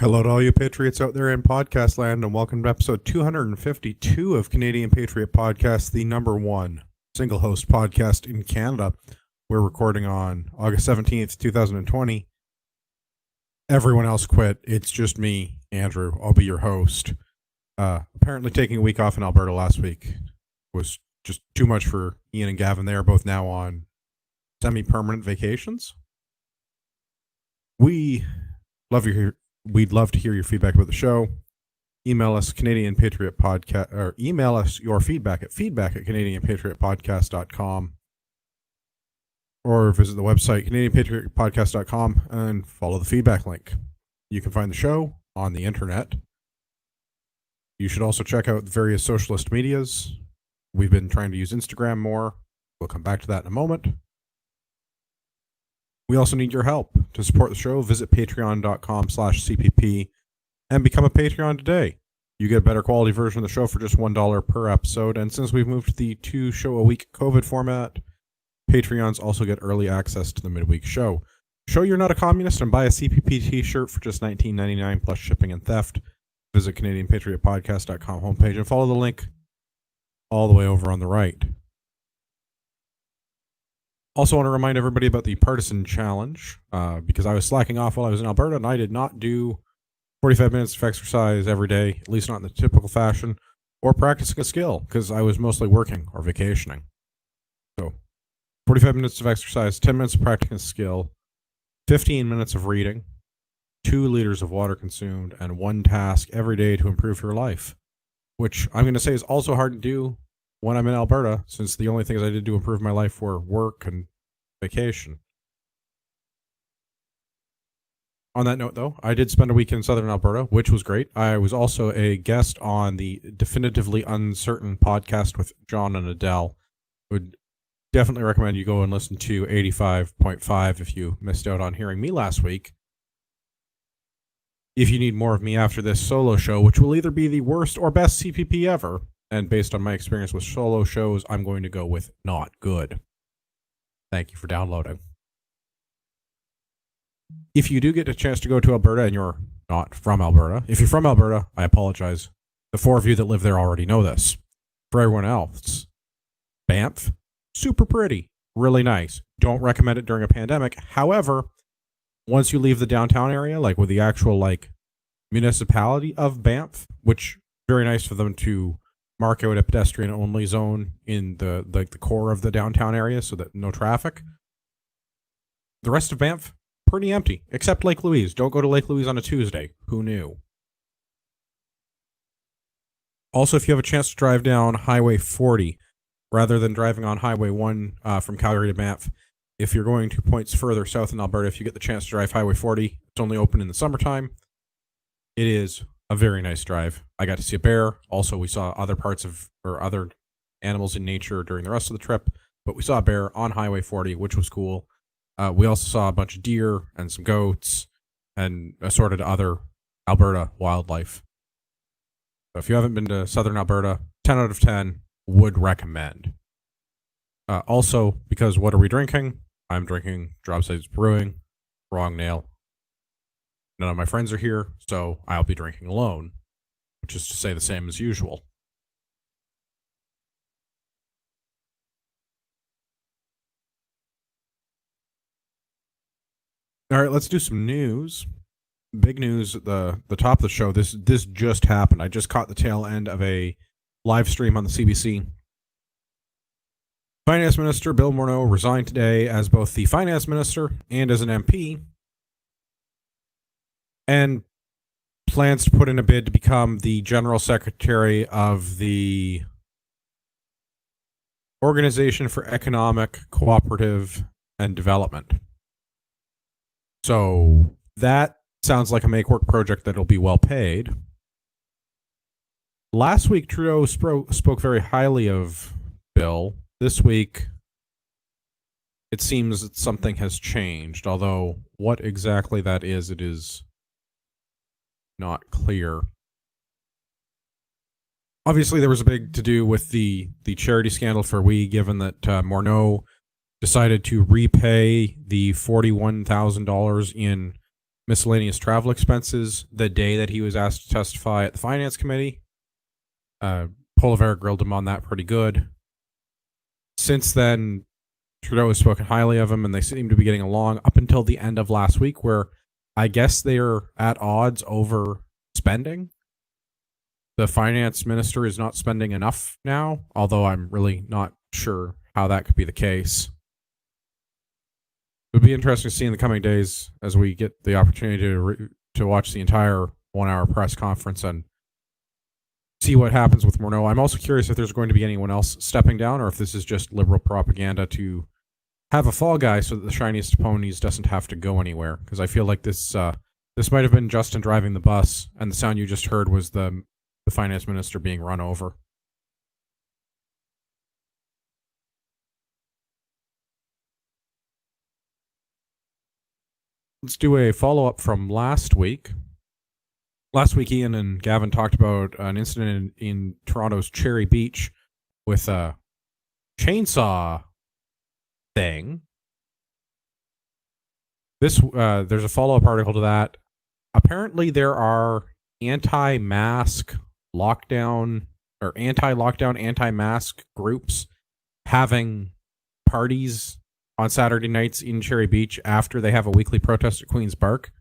Hello to all you Patriots out there in podcast land, and welcome to episode 252 of Canadian Patriot Podcast, the number one single host podcast in Canada. We're recording on August 17th, 2020. Everyone else quit. It's just me, Andrew. I'll be your host. Apparently taking a week off in Alberta last week was just too much for Ian and Gavin. They are both now on semi-permanent vacations. We'd love to hear your feedback about the show. Email us Canadian Patriot Podcast, or email us your feedback at CanadianPatriotPodcast.com, or visit the website CanadianPatriotPodcast.com and follow the feedback link. You can find the show on the internet. You should also check out the various socialist medias. We've been trying to use Instagram more. We'll come back to that in a moment. We also need your help. To support the show, visit patreon.com/CPP and become a Patreon today. You get a better quality version of the show for just $1 per episode. And since we've moved to the 2-show-a-week COVID format, Patreons also get early access to the midweek show. Show you're not a communist and buy a CPP t-shirt for just $19.99 plus shipping and theft. Visit CanadianPatriotPodcast.com homepage and follow the link all the way over on the right. Also want to remind everybody about the partisan challenge, because I was slacking off while I was in Alberta, and I did not do 45 minutes of exercise every day, at least not in the typical fashion, or practicing a skill, because I was mostly working or vacationing. So 45 minutes of exercise, 10 minutes of practicing a skill, 15 minutes of reading, 2 liters of water consumed, and 1 task every day to improve your life, which I'm going to say is also hard to do when I'm in Alberta, since the only things I did to improve my life were work and vacation. On that note, though, I did spend a week in southern Alberta, which was great. I was also a guest on the Definitively Uncertain podcast with John and Adele. Would definitely recommend you go and listen to 85.5 if you missed out on hearing me last week. If you need more of me after this solo show, which will either be the worst or best CPP ever, and based on my experience with solo shows, I'm going to go with not good. Thank you for downloading. If you do get a chance to go to Alberta and you're not from Alberta, if you're from Alberta, I apologize. The 4 of you that live there already know this. For everyone else, Banff, super pretty, really nice. Don't recommend it during a pandemic. However, once you leave the downtown area, like with the actual municipality of Banff, which very nice for them to mark out a pedestrian-only zone in the core of the downtown area so that no traffic. The rest of Banff, pretty empty, except Lake Louise. Don't go to Lake Louise on a Tuesday. Who knew? Also, if you have a chance to drive down Highway 40, rather than driving on Highway 1 from Calgary to Banff, if you're going to points further south in Alberta, if you get the chance to drive Highway 40, it's only open in the summertime. It is a very nice drive. I got to see a bear. Also, we saw other animals in nature during the rest of the trip, but we saw a bear on Highway 40, which was cool. We also saw a bunch of deer and some goats and assorted other Alberta wildlife. So if you haven't been to southern Alberta, 10 out of 10 would recommend. Also, because what are we drinking? I'm drinking Dropsides Brewing, wrong nail. None of my friends are here, so I'll be drinking alone, which is to say the same as usual. All right, let's do some news. Big news at the top of the show. This just happened. I just caught the tail end of a live stream on the CBC. Finance Minister Bill Morneau resigned today as both the finance minister and as an MP, and plans to put in a bid to become the general secretary of the Organization for Economic, Cooperative, and Development. So that sounds like a make-work project that'll be well paid. Last week, Trudeau spoke very highly of Bill. This week, it seems that something has changed, although what exactly that is, it is not clear. Obviously, there was a big to-do with the charity scandal for We, given that Morneau decided to repay the $41,000 in miscellaneous travel expenses the day that he was asked to testify at the Finance Committee. Polivera grilled him on that pretty good. Since then, Trudeau has spoken highly of him, and they seem to be getting along up until the end of last week, where I guess they're at odds over spending. The finance minister is not spending enough now, although I'm really not sure how that could be the case. It would be interesting to see in the coming days as we get the opportunity to watch the entire 1 hour press conference and see what happens with Morneau. I'm also curious if there's going to be anyone else stepping down, or if this is just liberal propaganda to have a fall guy so that the shiniest ponies doesn't have to go anywhere. Because I feel like this might have been Justin driving the bus, and the sound you just heard was the finance minister being run over. Let's do a follow-up from last week. Last week, Ian and Gavin talked about an incident in Toronto's Cherry Beach with a chainsaw thing. There's a follow-up article to that. Apparently, there are anti-mask lockdown or anti-lockdown, anti-mask groups having parties on Saturday nights in Cherry Beach after they have a weekly protest at Queen's Park.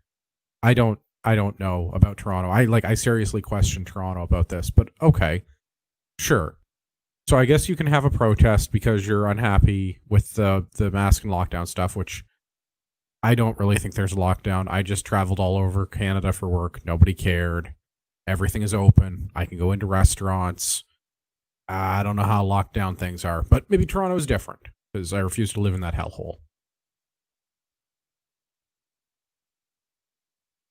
I don't know about Toronto. I seriously question Toronto about this, but okay, sure. So I guess you can have a protest because you're unhappy with the mask and lockdown stuff, which I don't really think there's a lockdown. I just traveled all over Canada for work. Nobody cared. Everything is open. I can go into restaurants. I don't know how locked down things are, but maybe Toronto is different because I refuse to live in that hellhole.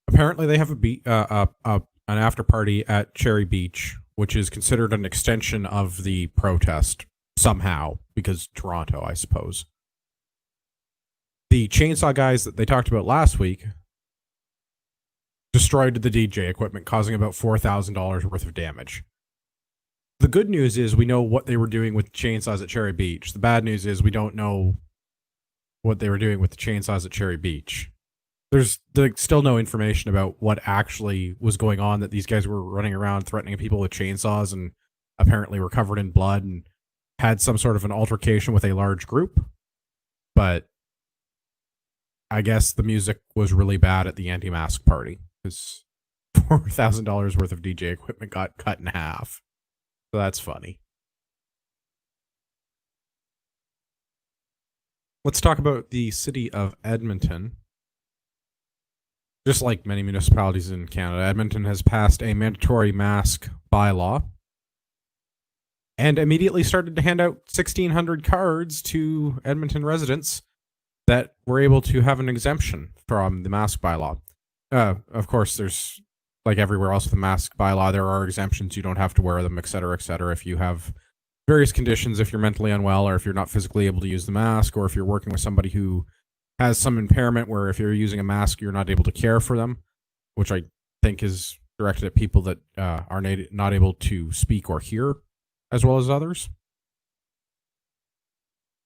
Apparently, they have an after party at Cherry Beach, which is considered an extension of the protest somehow, because Toronto, I suppose. The chainsaw guys that they talked about last week destroyed the DJ equipment, causing about $4,000 worth of damage. The good news is we know what they were doing with chainsaws at Cherry Beach. The bad news is we don't know what they were doing with the chainsaws at Cherry Beach. There's still no information about what actually was going on, that these guys were running around threatening people with chainsaws and apparently were covered in blood and had some sort of an altercation with a large group. But I guess the music was really bad at the anti-mask party because $4,000 worth of DJ equipment got cut in half. So that's funny. Let's talk about the city of Edmonton. Just like many municipalities in Canada, Edmonton has passed a mandatory mask bylaw and immediately started to hand out 1,600 cards to Edmonton residents that were able to have an exemption from the mask bylaw. Of course, there's, like everywhere else with the mask bylaw, there are exemptions. You don't have to wear them, et cetera, if you have various conditions, if you're mentally unwell, or if you're not physically able to use the mask, or if you're working with somebody who has some impairment where if you're using a mask, you're not able to care for them, which I think is directed at people that are not able to speak or hear as well as others.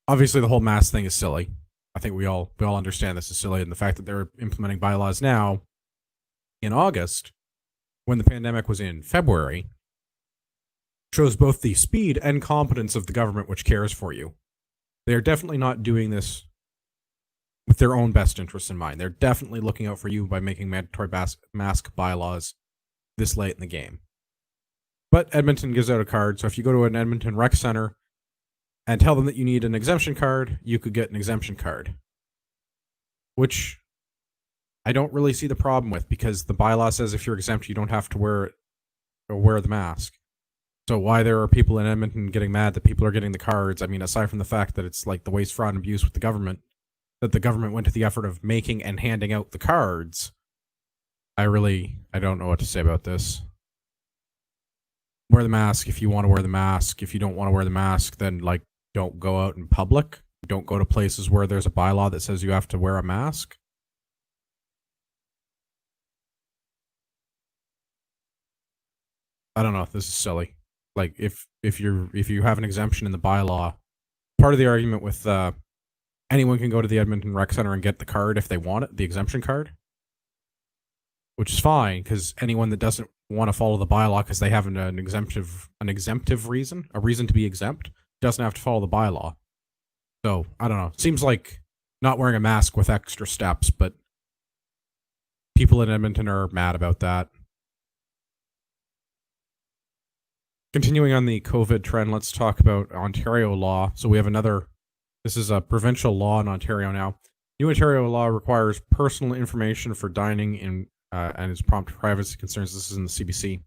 Obviously, the whole mask thing is silly. I think we all understand this is silly, and the fact that they're implementing bylaws now in August, when the pandemic was in February, shows both the speed and competence of the government which cares for you. They are definitely not doing this with their own best interests in mind. They're definitely looking out for you by making mandatory mask bylaws this late in the game. But Edmonton gives out a card, so if you go to an Edmonton rec center and tell them that you need an exemption card, you could get an exemption card. Which I don't really see the problem with, because the bylaw says if you're exempt, you don't have to wear the mask. So why there are people in Edmonton getting mad that people are getting the cards, I mean, aside from the fact that it's like the waste, fraud, and abuse with the government, that the government went to the effort of making and handing out the cards, I don't know what to say about this. Wear the mask if you want to wear the mask. If you don't want to wear the mask, then don't go out in public. Don't go to places where there's a bylaw that says you have to wear a mask. I don't know. This is silly. Like if you have an exemption in the bylaw, part of the argument with anyone can go to the Edmonton Rec Center and get the card if they want it, the exemption card. which is fine because anyone that doesn't want to follow the bylaw because they have an exemptive reason, a reason to be exempt, doesn't have to follow the bylaw. So I don't know. Seems like not wearing a mask with extra steps, but people in Edmonton are mad about that. Continuing on the COVID trend, let's talk about Ontario law. So we have this is a provincial law in Ontario now. New Ontario law requires personal information for dining in and is prompt privacy concerns. This is in the CBC.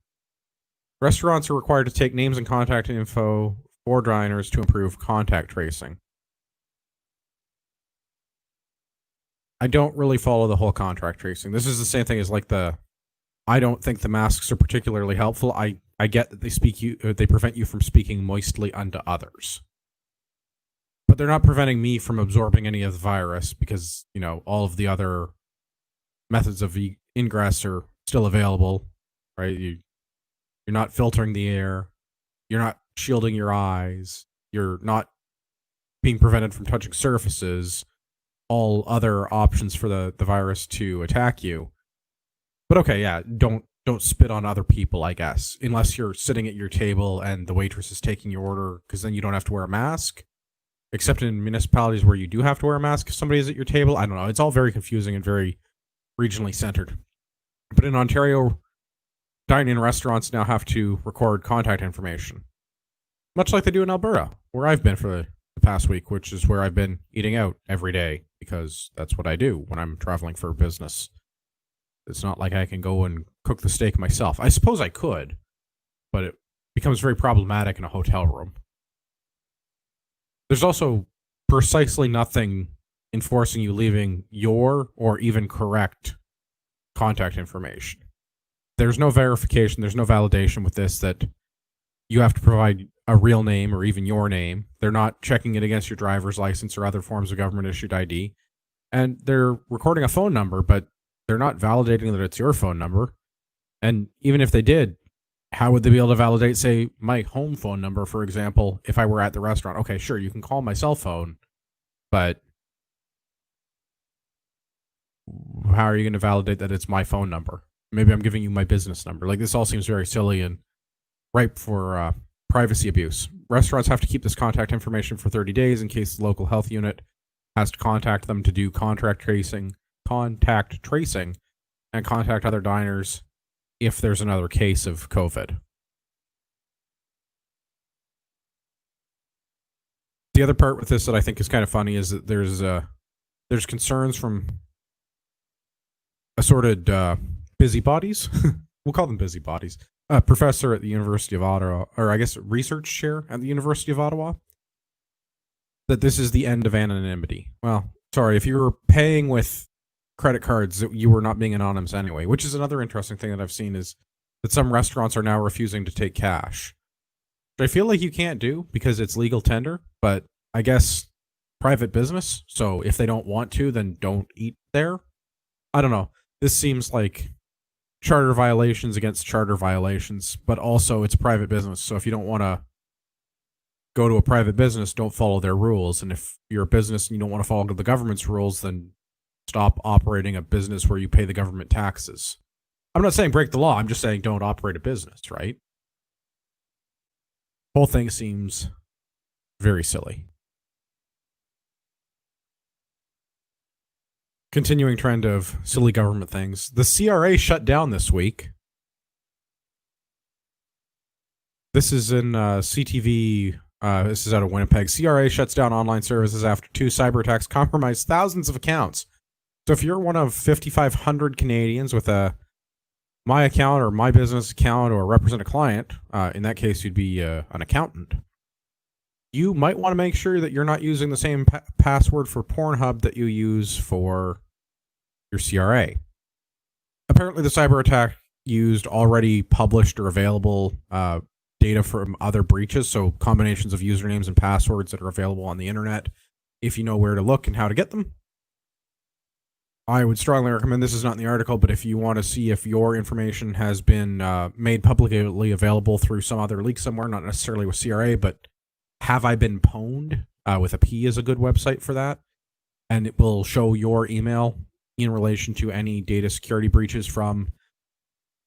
Restaurants are required to take names and contact info for diners to improve contact tracing. I don't really follow the whole contact tracing. This is the same thing as like I don't think the masks are particularly helpful. I get that they prevent you from speaking moistly unto others. But they're not preventing me from absorbing any of the virus because, all of the other methods of ingress are still available, right? You're not filtering the air. You're not shielding your eyes. You're not being prevented from touching surfaces. All other options for the virus to attack you. But okay, yeah, don't spit on other people, I guess, unless you're sitting at your table and the waitress is taking your order, because then you don't have to wear a mask. Except in municipalities where you do have to wear a mask if somebody is at your table. I don't know. It's all very confusing and very regionally centered. But in Ontario, dine-in restaurants now have to record contact information, much like they do in Alberta, where I've been for the past week, which is where I've been eating out every day, because that's what I do when I'm traveling for business. It's not like I can go and cook the steak myself. I suppose I could, but it becomes very problematic in a hotel room. There's also precisely nothing enforcing you leaving your or even correct contact information. There's no verification, there's no validation with this that you have to provide a real name or even your name. They're not checking it against your driver's license or other forms of government-issued ID. And they're recording a phone number, but they're not validating that it's your phone number. And even if they did, how would they be able to validate, say, my home phone number, for example, if I were at the restaurant? Okay, sure, you can call my cell phone, but how are you going to validate that it's my phone number? Maybe I'm giving you my business number. Like, this all seems very silly and ripe for privacy abuse. Restaurants have to keep this contact information for 30 days in case the local health unit has to contact them to do contact tracing, and contact other diners if there's another case of COVID. The other part with this that I think is kind of funny is that there's concerns from assorted busybodies. We'll call them busybodies. A professor at the University of Ottawa, or I guess research chair at the University of Ottawa, that this is the end of anonymity. Well, sorry, if you were paying with credit cards, you were not being anonymous anyway, which is another interesting thing that I've seen is that some restaurants are now refusing to take cash. Which I feel like you can't do because it's legal tender, but I guess private business, so if they don't want to, then don't eat there. I don't know. This seems like charter violations against charter violations, but also it's private business, so if you don't want to go to a private business, don't follow their rules, and if you're a business and you don't want to follow the government's rules, then stop operating a business where you pay the government taxes. I'm not saying break the law. I'm just saying don't operate a business, right? Whole thing seems very silly. Continuing trend of silly government things. The CRA shut down this week. This is in CTV. This is out of Winnipeg. CRA shuts down online services after 2 cyber attacks compromised thousands of accounts. So if you're one of 5,500 Canadians with a My Account or My Business account or represent a client, in that case you'd be an accountant, you might want to make sure that you're not using the same password for Pornhub that you use for your CRA. Apparently the cyber attack used already published or available data from other breaches, so combinations of usernames and passwords that are available on the internet if you know where to look and how to get them. I would strongly recommend, this is not in the article, but if you want to see if your information has been made publicly available through some other leak somewhere, not necessarily with CRA, but Have I Been Pwned, with a P is a good website for that. And it will show your email in relation to any data security breaches from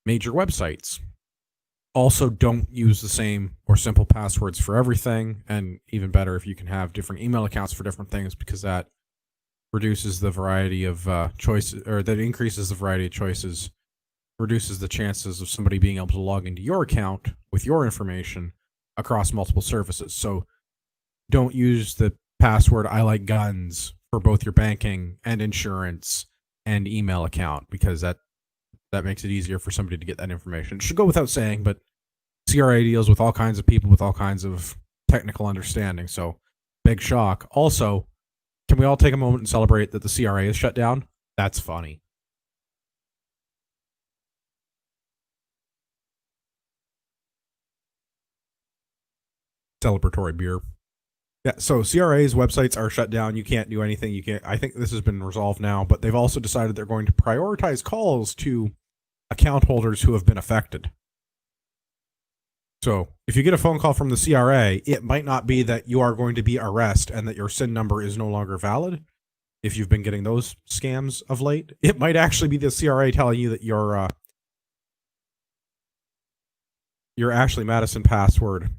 major websites. Also, don't use the same or simple passwords for everything, and even better if you can have different email accounts for different things, because that reduces the variety of choices, or that increases the variety of choices, reduces the chances of somebody being able to log into your account with your information across multiple services. So don't use the password I like guns for both your banking and insurance and email account, because that makes it easier for somebody to get that information. It should go without saying, but CRA deals with all kinds of people with all kinds of technical understanding. So big shock. Also, can we all take a moment and celebrate that the CRA is shut down? That's funny. Celebratory beer. Yeah, so CRA's websites are shut down. You can't do anything. You can't. I think this has been resolved now, but they've also decided they're going to prioritize calls to account holders who have been affected. So if you get a phone call from the CRA, it might not be that you are going to be arrested and that your SIN number is no longer valid. If you've been getting those scams of late, it might actually be the CRA telling you that your Ashley Madison password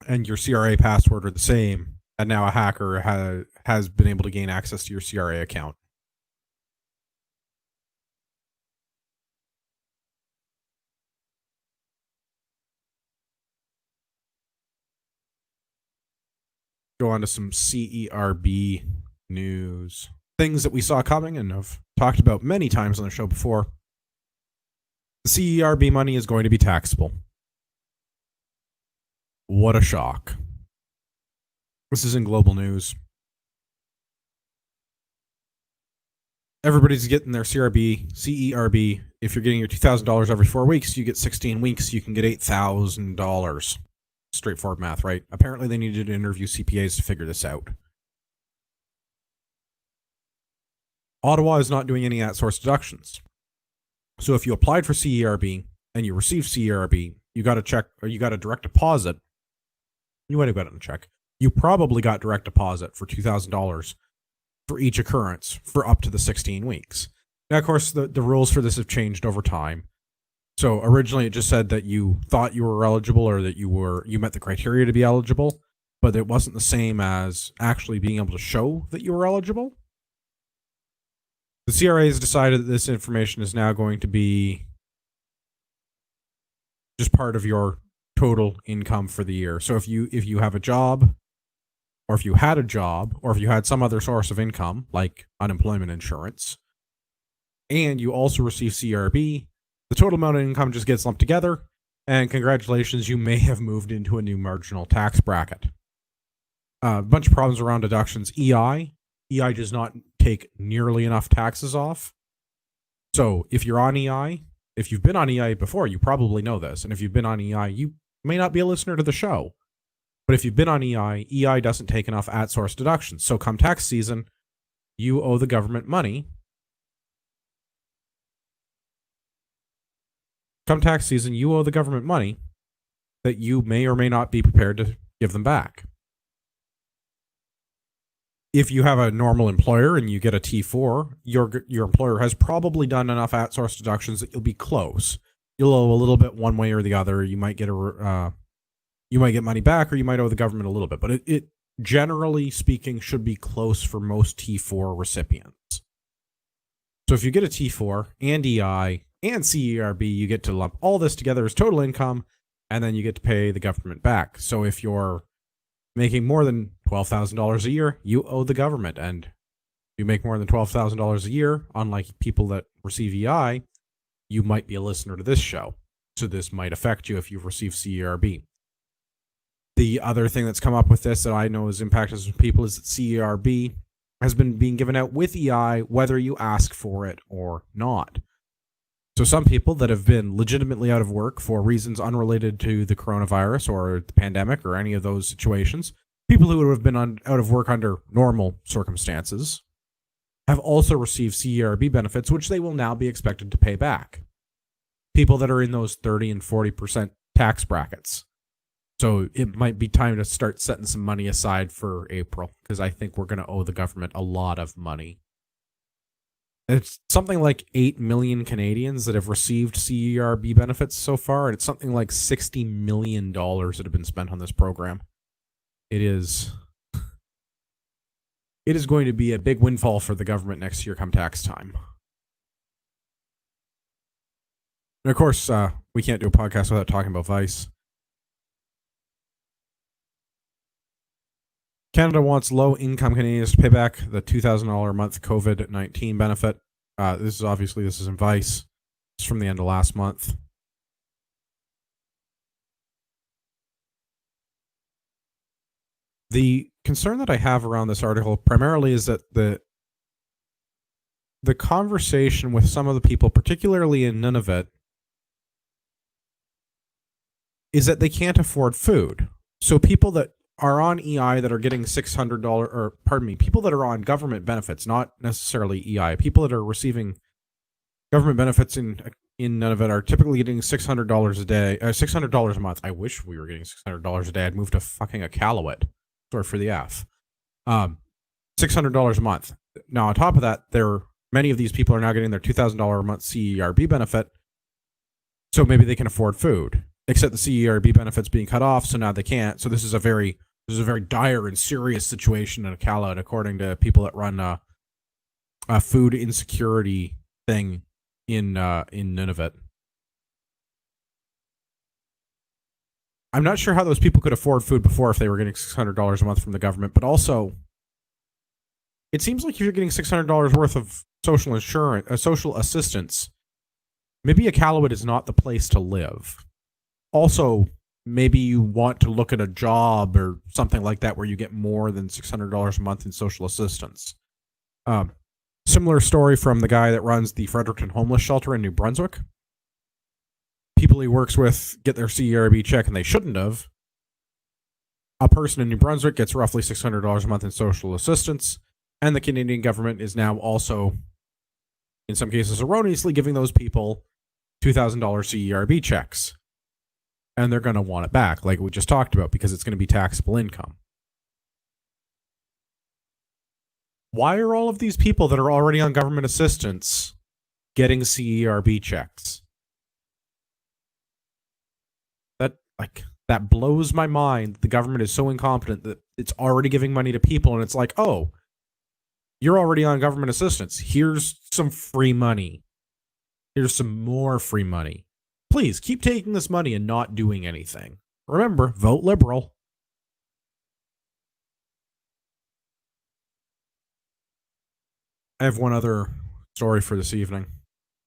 and your CRA password are the same, and now a hacker has been able to gain access to your CRA account. Go on to some CERB news. Things that we saw coming and have talked about many times on the show before. The CERB money is going to be taxable. What a shock. This is in global news. Everybody's getting their CERB. If you're getting your $2,000 every 4 weeks, you get 16 weeks, you can get $8,000. Straightforward math, right? Apparently they needed to interview CPAs to figure this out. Ottawa is not doing any at-source deductions. So if you applied for CERB and you received CERB, you got a check, or you got a direct deposit. You might have gotten a check. You probably got direct deposit for $2,000 for each occurrence for up to the 16 weeks. Now, of course, the rules for this have changed over time. So originally it just said that you thought you were eligible, or that you met the criteria to be eligible, but it wasn't the same as actually being able to show that you were eligible. The CRA has decided that this information is now going to be just part of your total income for the year. So if you have a job, or if you had a job, or if you had some other source of income, like unemployment insurance, and you also receive CRB, the total amount of income just gets lumped together, and congratulations, you may have moved into a new marginal tax bracket. A bunch of problems around deductions. EI does not take nearly enough taxes off. So if you're on EI, if you've been on EI before, you probably know this. And if you've been on EI, you may not be a listener to the show. But if you've been on EI doesn't take enough at-source deductions. So come tax season, you owe the government money. Come tax season, you owe the government money that you may or may not be prepared to give them back. If you have a normal employer and you get a T4, your employer has probably done enough at-source deductions that you'll be close. You'll owe a little bit one way or the other. You might get you might get money back, or you might owe the government a little bit. But it generally speaking should be close for most T4 recipients. So if you get a T4 and EI and CERB, you get to lump all this together as total income, and then you get to pay the government back. So if you're making more than $12,000 a year, you owe the government. And if you make more than $12,000 a year, unlike people that receive EI, you might be a listener to this show. So this might affect you if you've received CERB. The other thing that's come up with this that I know has impacted some people is that CERB has been being given out with EI whether you ask for it or not. So some people that have been legitimately out of work for reasons unrelated to the coronavirus or the pandemic or any of those situations, people who would have been out of work under normal circumstances, have also received CERB benefits, which they will now be expected to pay back. People that are in those 30 and 40% tax brackets. So it might be time to start setting some money aside for April, because I think we're going to owe the government a lot of money. It's something like 8 million Canadians that have received CERB benefits so far, and it's something like $60 million that have been spent on this program. It is going to be a big windfall for the government next year come tax time. And of course, we can't do a podcast without talking about Vice. Canada wants low-income Canadians to pay back the $2,000 a month COVID-19 benefit. This is in Vice. It's from the end of last month. The concern that I have around this article primarily is that the conversation with some of the people, particularly in Nunavut, is that they can't afford food. So people that are on EI that are getting people that are on government benefits, not necessarily EI, people that are receiving government benefits in Nunavut are typically getting $600 a day, $600 a month. I wish we were getting $600 a day. I'd move to fucking Iqaluit. Sorry for the F. $600 a month. Now, on top of that, many of these people are now getting their $2,000 a month CERB benefit, so maybe they can afford food. Except the CERB benefits being cut off, so now they can't. So this is a very dire and serious situation in Iqaluit, according to people that run a food insecurity thing in Nunavut. I'm not sure how those people could afford food before if they were getting $600 a month from the government, but also, it seems like if you're getting $600 worth of social assistance, maybe Iqaluit is not the place to live. Also, maybe you want to look at a job or something like that where you get more than $600 a month in social assistance. Similar story from the guy that runs the Fredericton Homeless Shelter in New Brunswick. People he works with get their CERB check and they shouldn't have. A person in New Brunswick gets roughly $600 a month in social assistance, and the Canadian government is now also, in some cases erroneously, giving those people $2,000 CERB checks. And they're going to want it back, like we just talked about, because it's going to be taxable income. Why are all of these people that are already on government assistance getting CERB checks? That blows my mind. The government is so incompetent that it's already giving money to people, and it's like, oh, you're already on government assistance. Here's some free money. Here's some more free money. Please keep taking this money and not doing anything. Remember, vote Liberal. I have one other story for this evening.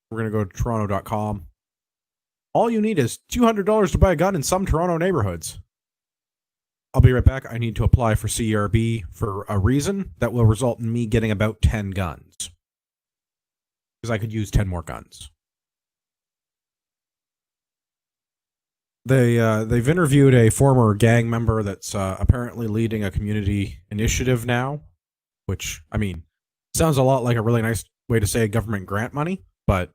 We're going to go to Toronto.com. All you need is $200 to buy a gun in some Toronto neighborhoods. I'll be right back. I need to apply for CERB for a reason that will result in me getting about 10 guns. Because I could use 10 more guns. They've interviewed a former gang member that's apparently leading a community initiative now, which, I mean, sounds a lot like a really nice way to say government grant money, but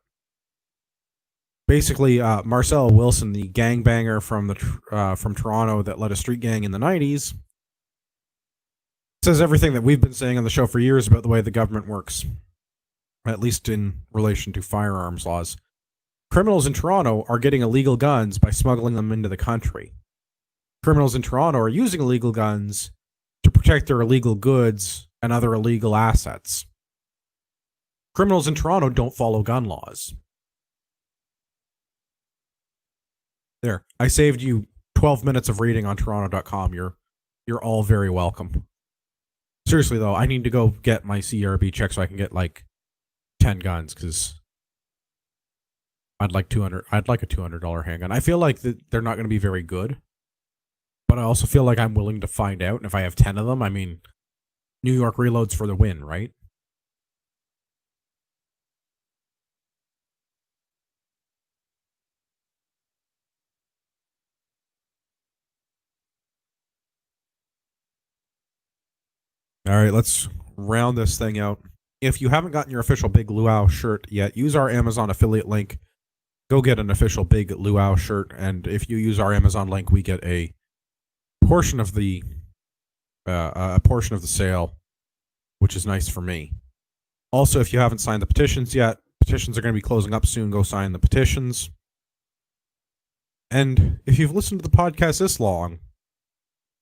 basically, Marcel Wilson, the gangbanger from Toronto that led a street gang in the 90s, says everything that we've been saying on the show for years about the way the government works, at least in relation to firearms laws. Criminals in Toronto are getting illegal guns by smuggling them into the country. Criminals in Toronto are using illegal guns to protect their illegal goods and other illegal assets. Criminals in Toronto don't follow gun laws. There, I saved you 12 minutes of reading on Toronto.com. You're all very welcome. Seriously though, I need to go get my CERB check so I can get like 10 guns, because I'd like a $200 handgun. I feel like they're not going to be very good, but I also feel like I'm willing to find out. And if I have 10 of them, I mean, New York reloads for the win, right? All right, let's round this thing out. If you haven't gotten your official Big Luau shirt yet, use our Amazon affiliate link. Go get an official Big Luau shirt, and if you use our Amazon link, we get a portion of the sale, which is nice for me. Also, if you haven't signed the petitions yet, petitions are going to be closing up soon. Go sign the petitions. And if you've listened to the podcast this long,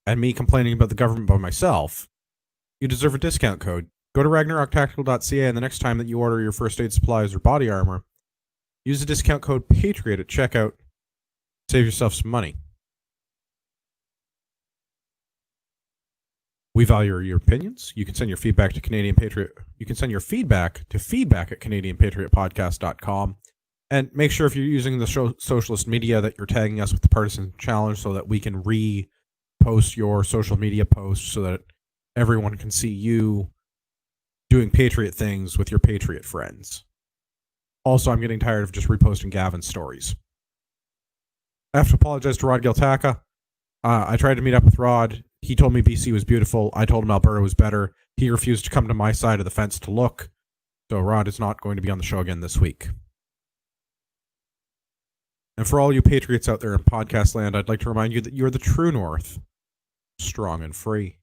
and me complaining about the government by myself, you deserve a discount code. Go to RagnarokTactical.ca, and the next time that you order your first aid supplies or body armor, use the discount code Patriot at checkout. Save yourself some money. We value your opinions. You can send your feedback to Canadian Patriot. You can send your feedback to feedback@CanadianPatriotPodcast.com. And make sure if you're using the socialist media that you're tagging us with the partisan challenge so that we can repost your social media posts so that everyone can see you doing Patriot things with your Patriot friends. Also, I'm getting tired of just reposting Gavin's stories. I have to apologize to Rod Giltaka. I tried to meet up with Rod. He told me BC was beautiful. I told him Alberta was better. He refused to come to my side of the fence to look. So Rod is not going to be on the show again this week. And for all you Patriots out there in podcast land, I'd like to remind you that you're the true North, strong and free.